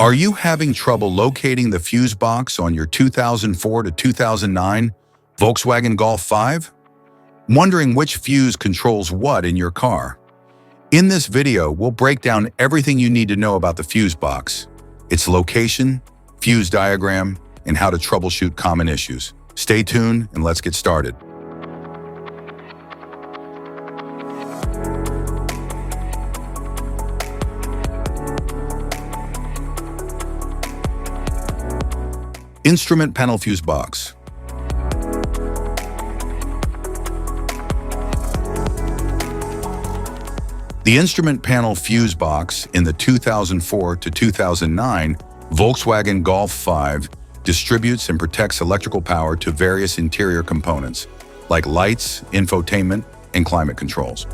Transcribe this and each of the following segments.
Are you having trouble locating the fuse box on your 2004 to 2009 Volkswagen Golf V? Wondering which fuse controls what in your car? In this video, we'll break down everything you need to know about the fuse box, its location, fuse diagram, and how to troubleshoot common issues. Stay tuned and let's get started. Instrument panel fuse box. The instrument panel fuse box in the 2004 to 2009 Volkswagen Golf V distributes and protects electrical power to various interior components, like lights, infotainment, and climate controls.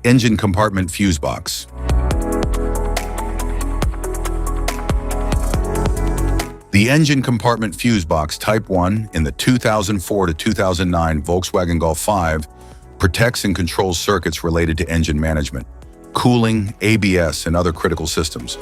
Engine compartment fuse box. The engine compartment fuse box Type 1 in the 2004 to 2009 Volkswagen Golf V protects and controls circuits related to engine management, cooling, ABS, and other critical systems.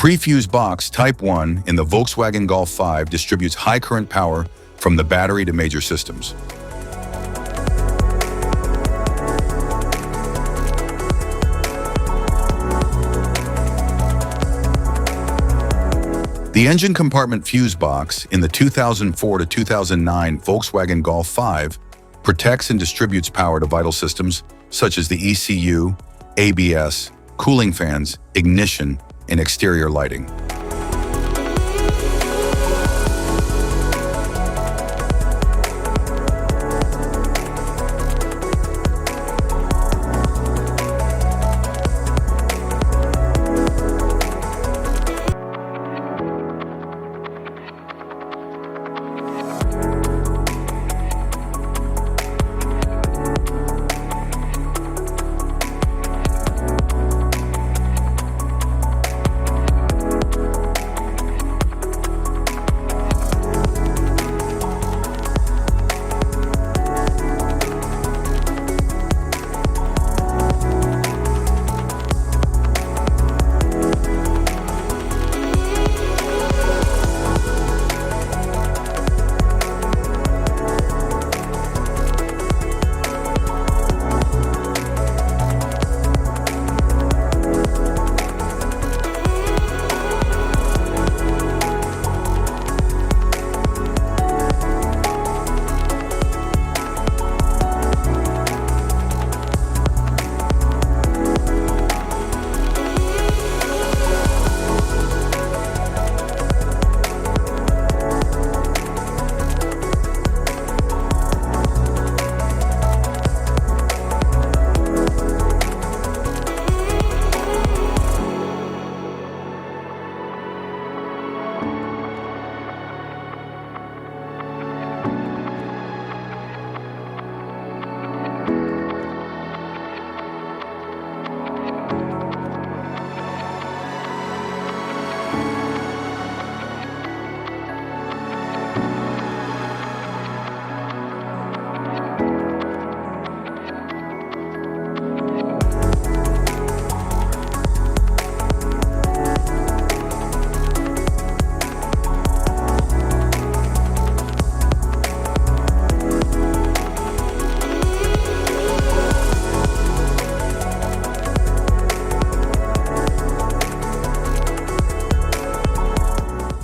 Prefuse box Type 1 in the Volkswagen Golf 5 distributes high current power from the battery to major systems. The engine compartment fuse box in the 2004 to 2009 Volkswagen Golf 5 protects and distributes power to vital systems such as the ECU, ABS, cooling fans, ignition, and exterior lighting.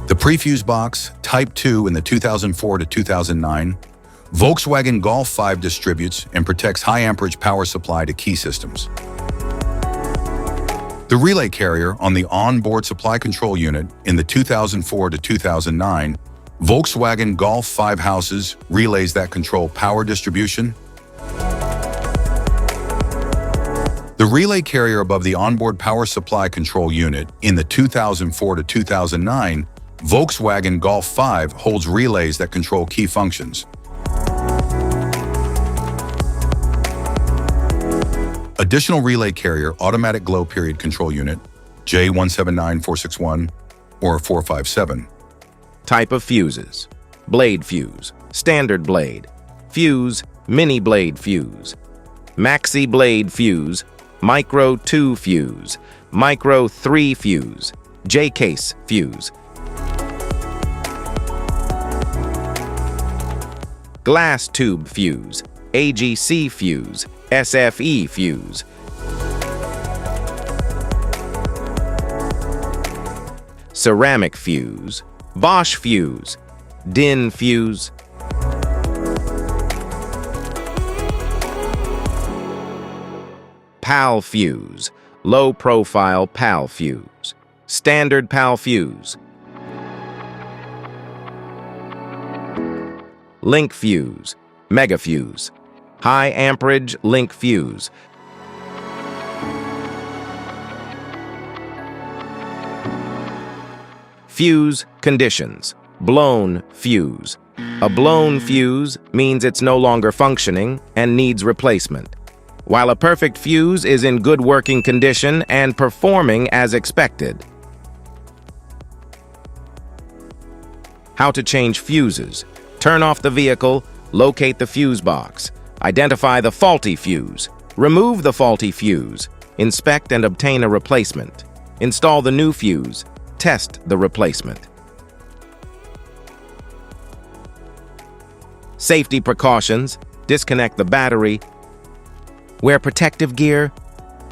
The Prefuse box Type 2 in the 2004 to 2009 Volkswagen Golf 5 distributes and protects high amperage power supply to key systems. The relay carrier on the onboard supply control unit in the 2004 to 2009 Volkswagen Golf 5 houses relays that control power distribution. The relay carrier above the onboard power supply control unit in the 2004 to 2009 Volkswagen Golf 5 holds relays that control key functions. Additional relay carrier automatic glow period control unit J179461 or 457. Type of fuses: blade fuse, standard blade, fuse, mini blade fuse, maxi blade fuse, micro 2 fuse, micro 3 fuse, J-case fuse, glass tube fuse, AGC fuse, SFE fuse, ceramic fuse, Bosch fuse, DIN fuse, PAL fuse, low profile PAL fuse, standard PAL fuse, link fuse, mega fuse, high amperage link fuse, fuse conditions: blown fuse. A blown fuse means it's no longer functioning and needs replacement, while a perfect fuse is in good working condition and performing as expected. How to change fuses: turn off the vehicle, locate the fuse box, identify the faulty fuse, remove the faulty fuse, inspect and obtain a replacement, install the new fuse, Test the replacement. Safety precautions: disconnect the battery. Wear protective gear.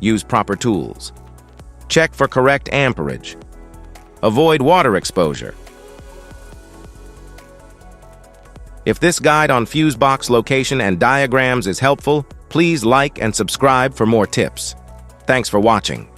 Use proper tools. Check for correct amperage. Avoid water exposure. If this guide on fuse box location and diagrams is helpful, please like and subscribe for more tips. Thanks for watching.